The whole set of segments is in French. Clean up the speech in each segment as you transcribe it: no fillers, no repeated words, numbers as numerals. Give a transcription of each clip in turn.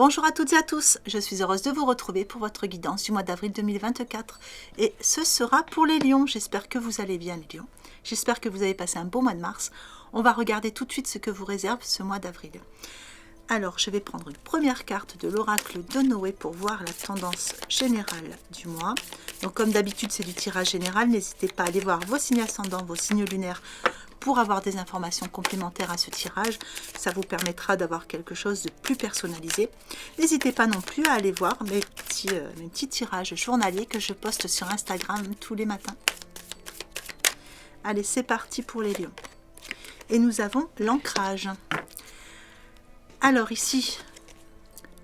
Bonjour à toutes et à tous, je suis heureuse de vous retrouver pour votre guidance du mois d'avril 2024 et ce sera pour les lions. J'espère que vous allez bien les lions, j'espère que vous avez passé un bon mois de mars. On va regarder tout de suite ce que vous réserve ce mois d'avril. Alors je vais prendre une première carte de l'oracle de Noé pour voir la tendance générale du mois. Donc comme d'habitude c'est du tirage général, n'hésitez pas à aller voir vos signes ascendants, vos signes lunaires pour avoir des informations complémentaires à ce tirage. Ça vous permettra d'avoir quelque chose de plus personnalisé. N'hésitez pas non plus à aller voir mes petits tirages journaliers que je poste sur Instagram tous les matins. Allez, c'est parti pour les lions. Et nous avons l'ancrage. Alors ici,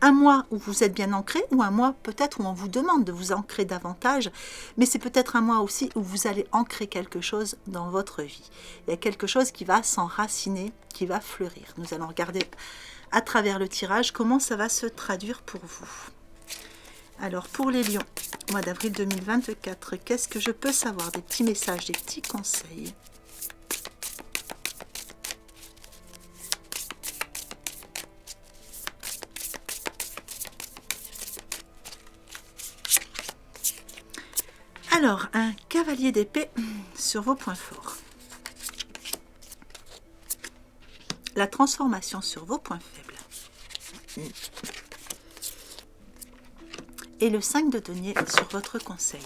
un mois où vous êtes bien ancré, ou un mois peut-être où on vous demande de vous ancrer davantage, mais c'est peut-être un mois aussi où vous allez ancrer quelque chose dans votre vie. Il y a quelque chose qui va s'enraciner, qui va fleurir. Nous allons regarder à travers le tirage comment ça va se traduire pour vous. Alors pour les lions, mois d'avril 2024, qu'est-ce que je peux savoir? Des petits messages, des petits conseils. Alors, un cavalier d'épée sur vos points forts. La transformation sur vos points faibles. Et le 5 de denier sur votre conseil.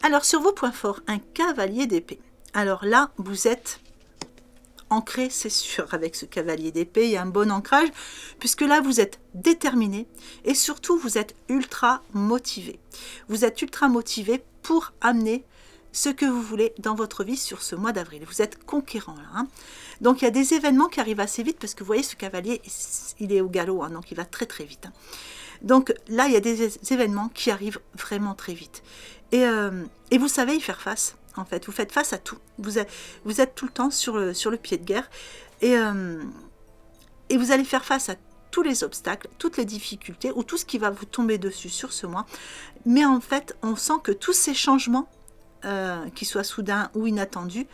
Alors, sur vos points forts, un cavalier d'épée. Alors là, vous êtes ancré, c'est sûr, avec ce cavalier d'épée, il y a un bon ancrage, puisque là, vous êtes déterminé et surtout, vous êtes ultra motivé. Vous êtes ultra motivé pour amener ce que vous voulez dans votre vie sur ce mois d'avril. Vous êtes conquérant là. Hein. Donc, il y a des événements qui arrivent assez vite, parce que vous voyez, ce cavalier, il est au galop, hein, donc il va très très vite. Hein. Donc là, il y a des événements qui arrivent vraiment très vite. Et vous savez y faire face. En fait, vous faites face à tout. Vous êtes tout le temps sur le pied de guerre et vous allez faire face à tous les obstacles, toutes les difficultés ou tout ce qui va vous tomber dessus sur ce mois. Mais en fait, on sent que tous ces changements, qu'ils soient soudains ou inattendus,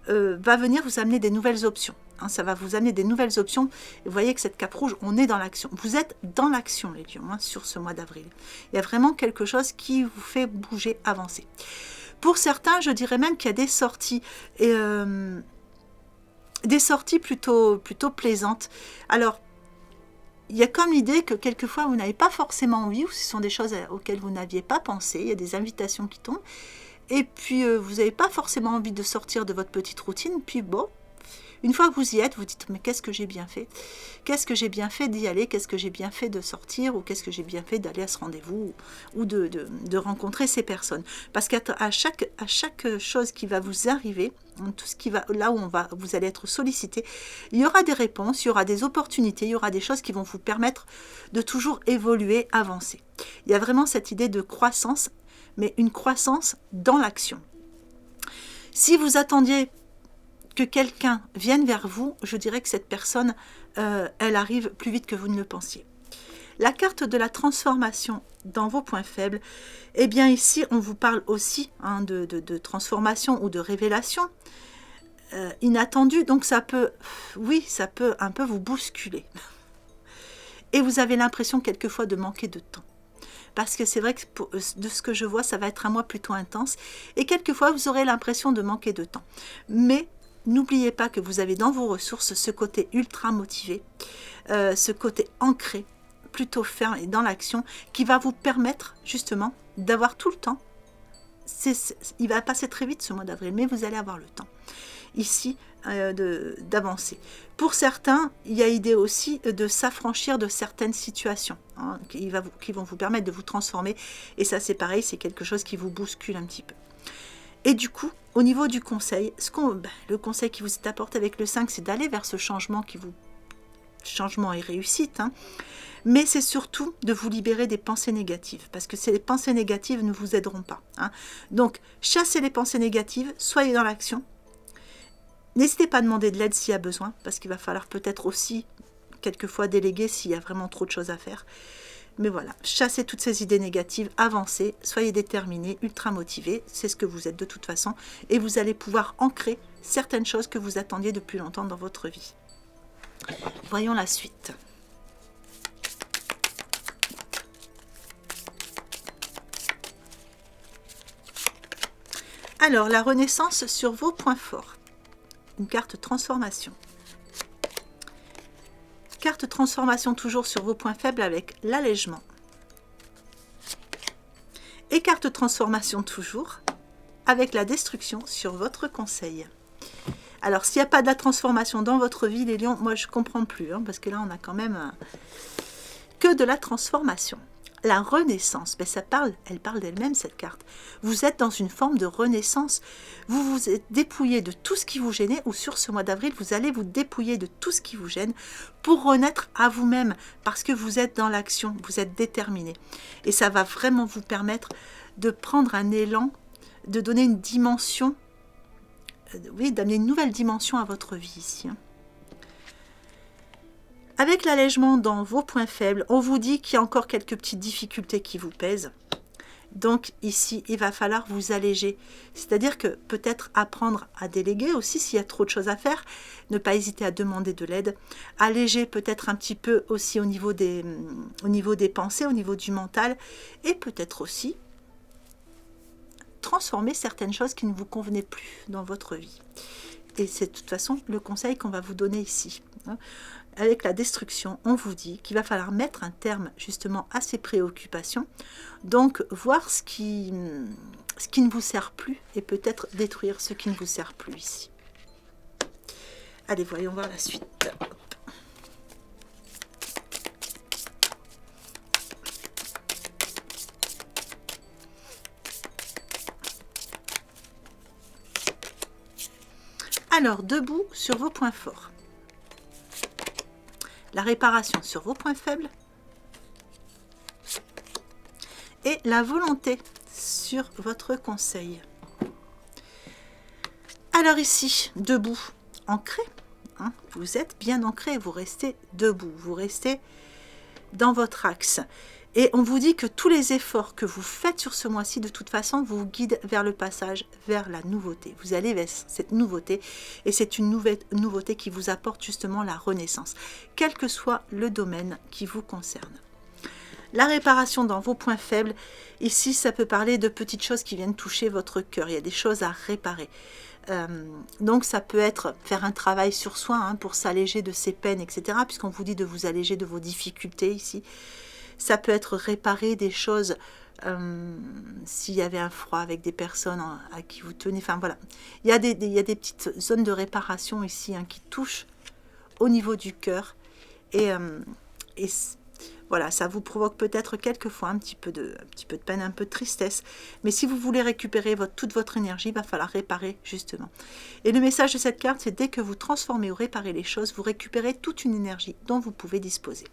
va venir vous amener des nouvelles options. Hein, ça va vous amener des nouvelles options. Et vous voyez que cette cape rouge, on est dans l'action. Vous êtes dans l'action, les lions, hein, sur ce mois d'avril. Il y a vraiment quelque chose qui vous fait bouger, avancer. Pour certains, je dirais même qu'il y a des sorties, et des sorties plutôt plaisantes. Alors, il y a comme l'idée que quelquefois, vous n'avez pas forcément envie, ou ce sont des choses auxquelles vous n'aviez pas pensé, il y a des invitations qui tombent, et puis vous n'avez pas forcément envie de sortir de votre petite routine, puis bon, une fois que vous y êtes, vous dites, mais qu'est-ce que j'ai bien fait? Qu'est-ce que j'ai bien fait d'y aller? Qu'est-ce que j'ai bien fait de sortir? Ou qu'est-ce que j'ai bien fait d'aller à ce rendez-vous? Ou de rencontrer ces personnes? Parce qu'à chaque chose qui va vous arriver, tout ce qui va, là où vous allez être sollicité, il y aura des réponses, il y aura des opportunités, il y aura des choses qui vont vous permettre de toujours évoluer, avancer. Il y a vraiment cette idée de croissance, mais une croissance dans l'action. Si vous attendiez que quelqu'un vienne vers vous, je dirais que cette personne, elle arrive plus vite que vous ne le pensiez. La carte de la transformation dans vos points faibles, eh bien ici, on vous parle aussi hein, de transformation ou de révélation inattendue. Donc ça peut, oui, ça peut un peu vous bousculer. Et vous avez l'impression quelquefois de manquer de temps. Parce que c'est vrai que de ce que je vois, ça va être un mois plutôt intense. Et quelquefois, vous aurez l'impression de manquer de temps. Mais n'oubliez pas que vous avez dans vos ressources ce côté ultra motivé, ce côté ancré, plutôt ferme et dans l'action, qui va vous permettre justement d'avoir tout le temps. Il va passer très vite ce mois d'avril, mais vous allez avoir le temps ici d'avancer. Pour certains, il y a idée aussi de s'affranchir de certaines situations hein, qui vont vous permettre de vous transformer. Et ça, c'est pareil, c'est quelque chose qui vous bouscule un petit peu. Et du coup, au niveau du conseil, le conseil qui vous est apporté avec le 5, c'est d'aller vers ce changement changement et réussite, hein, mais c'est surtout de vous libérer des pensées négatives, parce que ces pensées négatives ne vous aideront pas. Hein. Donc, chassez les pensées négatives, soyez dans l'action. N'hésitez pas à demander de l'aide s'il y a besoin, parce qu'il va falloir peut-être aussi quelquefois déléguer s'il y a vraiment trop de choses à faire. Mais voilà, chassez toutes ces idées négatives, avancez, soyez déterminés, ultra motivés, c'est ce que vous êtes de toute façon, et vous allez pouvoir ancrer certaines choses que vous attendiez depuis longtemps dans votre vie. Voyons la suite. Alors, la renaissance sur vos points forts. Une carte transformation. Carte transformation toujours sur vos points faibles avec l'allègement. Et carte transformation toujours avec la destruction sur votre conseil. Alors, s'il n'y a pas de la transformation dans votre vie, les lions, moi je ne comprends plus, hein, parce que là on a quand même que de la transformation. La renaissance, ben elle parle d'elle-même cette carte. Vous êtes dans une forme de renaissance. Vous vous êtes dépouillé de tout ce qui vous gênait, ou sur ce mois d'avril, vous allez vous dépouiller de tout ce qui vous gêne pour renaître à vous-même, parce que vous êtes dans l'action, vous êtes déterminé. Et ça va vraiment vous permettre de prendre un élan, de donner une dimension, oui, d'amener une nouvelle dimension à votre vie ici. Avec l'allègement dans vos points faibles, on vous dit qu'il y a encore quelques petites difficultés qui vous pèsent. Donc ici, il va falloir vous alléger. C'est-à-dire que peut-être apprendre à déléguer aussi s'il y a trop de choses à faire. Ne pas hésiter à demander de l'aide. Alléger peut-être un petit peu aussi au niveau des pensées, au niveau du mental. Et peut-être aussi transformer certaines choses qui ne vous convenaient plus dans votre vie. Et c'est de toute façon le conseil qu'on va vous donner ici. Avec la destruction, on vous dit qu'il va falloir mettre un terme justement à ces préoccupations. Donc, voir ce qui ne vous sert plus et peut-être détruire ce qui ne vous sert plus ici. Allez, voyons voir la suite. Alors, debout sur vos points forts. La réparation sur vos points faibles. Et la volonté sur votre conseil. Alors ici, debout, ancré. Hein, vous êtes bien ancré, vous restez debout, vous restez dans votre axe. Et on vous dit que tous les efforts que vous faites sur ce mois-ci, de toute façon, vous guident vers le passage, vers la nouveauté. Vous allez vers cette nouveauté, et c'est une nouvelle nouveauté qui vous apporte justement la renaissance, quel que soit le domaine qui vous concerne. La réparation dans vos points faibles, ici, ça peut parler de petites choses qui viennent toucher votre cœur. Il y a des choses à réparer. Donc ça peut être faire un travail sur soi hein, pour s'alléger de ses peines, etc. Puisqu'on vous dit de vous alléger de vos difficultés ici. Ça peut être réparer des choses s'il y avait un froid avec des personnes à qui vous tenez. Enfin voilà, il y a des petites zones de réparation ici hein, qui touchent au niveau du cœur. Et voilà, ça vous provoque peut-être quelquefois un petit peu de peine, un peu de tristesse. Mais si vous voulez récupérer toute votre énergie, il va falloir réparer justement. Et le message de cette carte, c'est dès que vous transformez ou réparez les choses, vous récupérez toute une énergie dont vous pouvez disposer.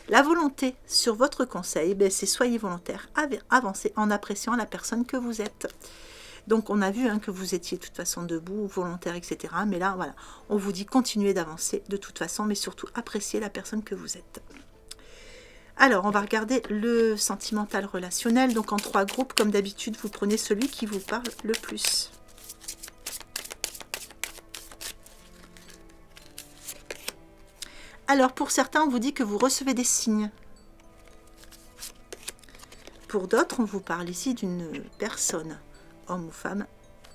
La volonté sur votre conseil, c'est soyez volontaire, avancez en appréciant la personne que vous êtes. Donc on a vu hein, que vous étiez de toute façon debout, volontaire, etc. Mais là, voilà, on vous dit continuez d'avancer de toute façon, mais surtout appréciez la personne que vous êtes. Alors, on va regarder le sentimental relationnel. Donc en 3 groupes, comme d'habitude, vous prenez celui qui vous parle le plus. Alors, pour certains, on vous dit que vous recevez des signes. Pour d'autres, on vous parle ici d'une personne, homme ou femme,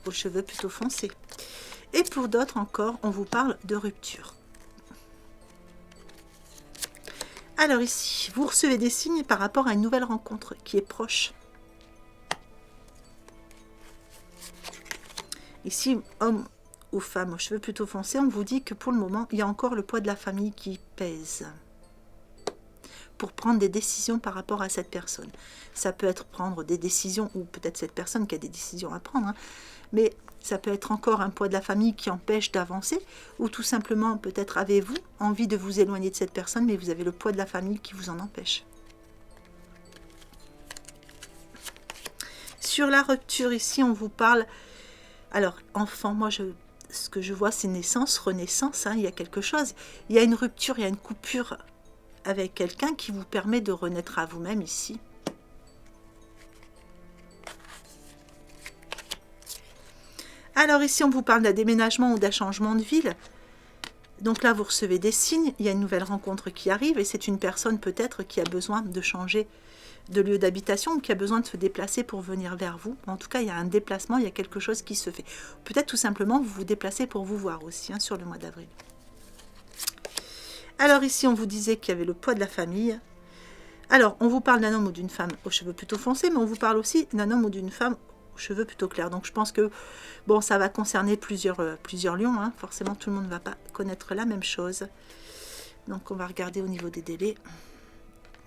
aux cheveux plutôt foncés. Et pour d'autres encore, on vous parle de rupture. Alors ici, vous recevez des signes par rapport à une nouvelle rencontre qui est proche. Ici, homme ou femme aux cheveux plutôt foncés, on vous dit que pour le moment, il y a encore le poids de la famille qui pèse pour prendre des décisions par rapport à cette personne. Ça peut être prendre des décisions, ou peut-être cette personne qui a des décisions à prendre, hein, mais ça peut être encore un poids de la famille qui empêche d'avancer, ou tout simplement, peut-être avez-vous envie de vous éloigner de cette personne, mais vous avez le poids de la famille qui vous en empêche. Sur la rupture, ici, on vous parle... Alors, enfant, moi, ce que je vois, c'est naissance, renaissance, hein, il y a quelque chose. Il y a une rupture, il y a une coupure avec quelqu'un qui vous permet de renaître à vous-même ici. Alors ici, on vous parle d'un déménagement ou d'un changement de ville. Donc là, vous recevez des signes, il y a une nouvelle rencontre qui arrive et c'est une personne peut-être qui a besoin de changer de lieu d'habitation ou qui a besoin de se déplacer pour venir vers vous. En tout cas, il y a un déplacement, il y a quelque chose qui se fait. Peut-être tout simplement vous vous déplacez pour vous voir aussi hein, sur le mois d'avril. Alors ici, on vous disait qu'il y avait le poids de la famille. Alors, on vous parle d'un homme ou d'une femme aux cheveux plutôt foncés, mais on vous parle aussi d'un homme ou d'une femme aux cheveux plutôt clairs. Donc, je pense que, bon, ça va concerner plusieurs lions. Hein. Forcément, tout le monde ne va pas connaître la même chose. Donc, on va regarder au niveau des délais.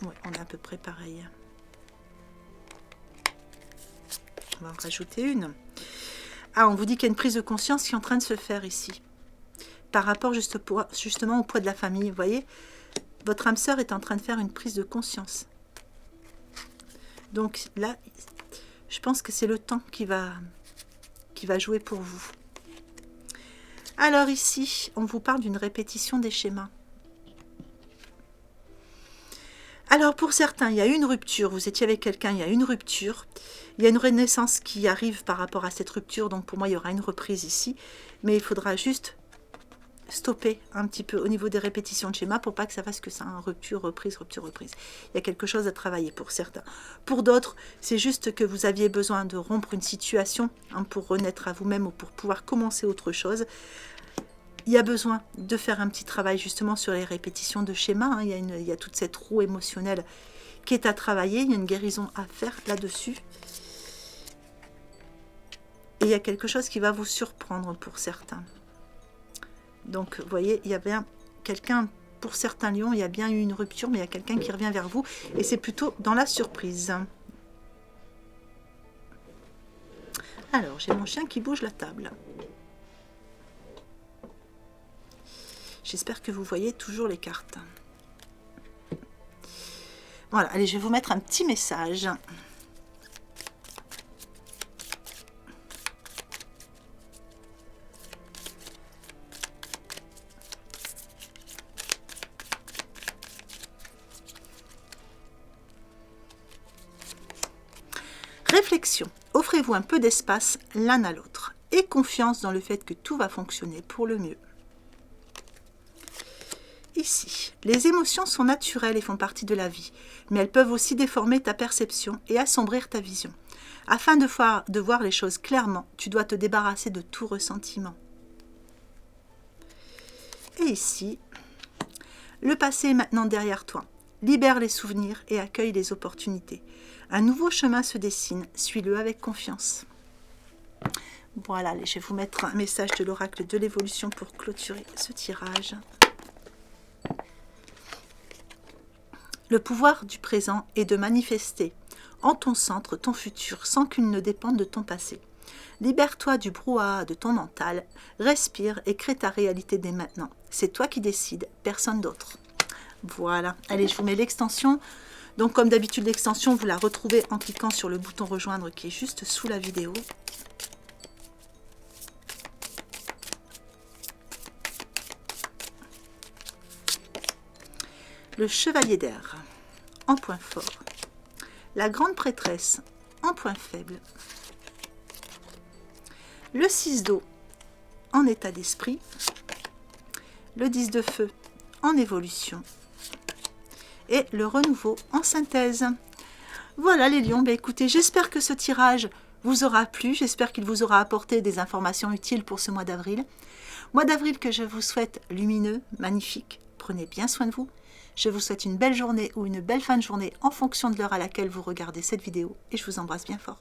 Oui, on est à peu près pareil. On va en rajouter une. Ah, on vous dit qu'il y a une prise de conscience qui est en train de se faire ici. Par rapport justement au poids de la famille. Vous voyez, votre âme sœur est en train de faire une prise de conscience. Donc là, je pense que c'est le temps qui va jouer pour vous. Alors ici, on vous parle d'une répétition des schémas. Alors pour certains, il y a une rupture, vous étiez avec quelqu'un, il y a une rupture, il y a une renaissance qui arrive par rapport à cette rupture, donc pour moi il y aura une reprise ici, mais il faudra juste stopper un petit peu au niveau des répétitions de schéma pour pas que ça fasse que ça, hein, rupture, reprise, rupture, reprise. Il y a quelque chose à travailler pour certains. Pour d'autres, c'est juste que vous aviez besoin de rompre une situation hein, pour renaître à vous-même ou pour pouvoir commencer autre chose. Il y a besoin de faire un petit travail justement sur les répétitions de schéma. Hein. Il y a toute cette roue émotionnelle qui est à travailler. Il y a une guérison à faire là-dessus. Et il y a quelque chose qui va vous surprendre pour certains. Donc, vous voyez, il y a bien quelqu'un, pour certains lions, il y a bien eu une rupture, mais il y a quelqu'un qui revient vers vous. Et c'est plutôt dans la surprise. Alors, j'ai mon chien qui bouge la table. J'espère que vous voyez toujours les cartes. Voilà, allez, je vais vous mettre un petit message. Réflexion. Offrez-vous un peu d'espace l'un à l'autre et confiance dans le fait que tout va fonctionner pour le mieux. Ici, les émotions sont naturelles et font partie de la vie, mais elles peuvent aussi déformer ta perception et assombrir ta vision. Afin de voir les choses clairement, tu dois te débarrasser de tout ressentiment. Et ici, le passé est maintenant derrière toi. Libère les souvenirs et accueille les opportunités. Un nouveau chemin se dessine, suis-le avec confiance. Voilà, allez, je vais vous mettre un message de l'oracle de l'évolution pour clôturer ce tirage. Le pouvoir du présent est de manifester en ton centre ton futur sans qu'il ne dépende de ton passé. Libère-toi du brouhaha de ton mental, respire et crée ta réalité dès maintenant. C'est toi qui décides, personne d'autre. Voilà, allez, je vous mets l'extension. Donc comme d'habitude, l'extension, vous la retrouvez en cliquant sur le bouton rejoindre qui est juste sous la vidéo. Le chevalier d'air en point fort, la grande prêtresse en point faible, le 6 d'eau en état d'esprit, le 10 de feu en évolution et le renouveau en synthèse. Voilà les lions, écoutez, j'espère que ce tirage vous aura plu, j'espère qu'il vous aura apporté des informations utiles pour ce mois d'avril. Mois d'avril que je vous souhaite lumineux, magnifique, prenez bien soin de vous. Je vous souhaite une belle journée ou une belle fin de journée en fonction de l'heure à laquelle vous regardez cette vidéo et je vous embrasse bien fort.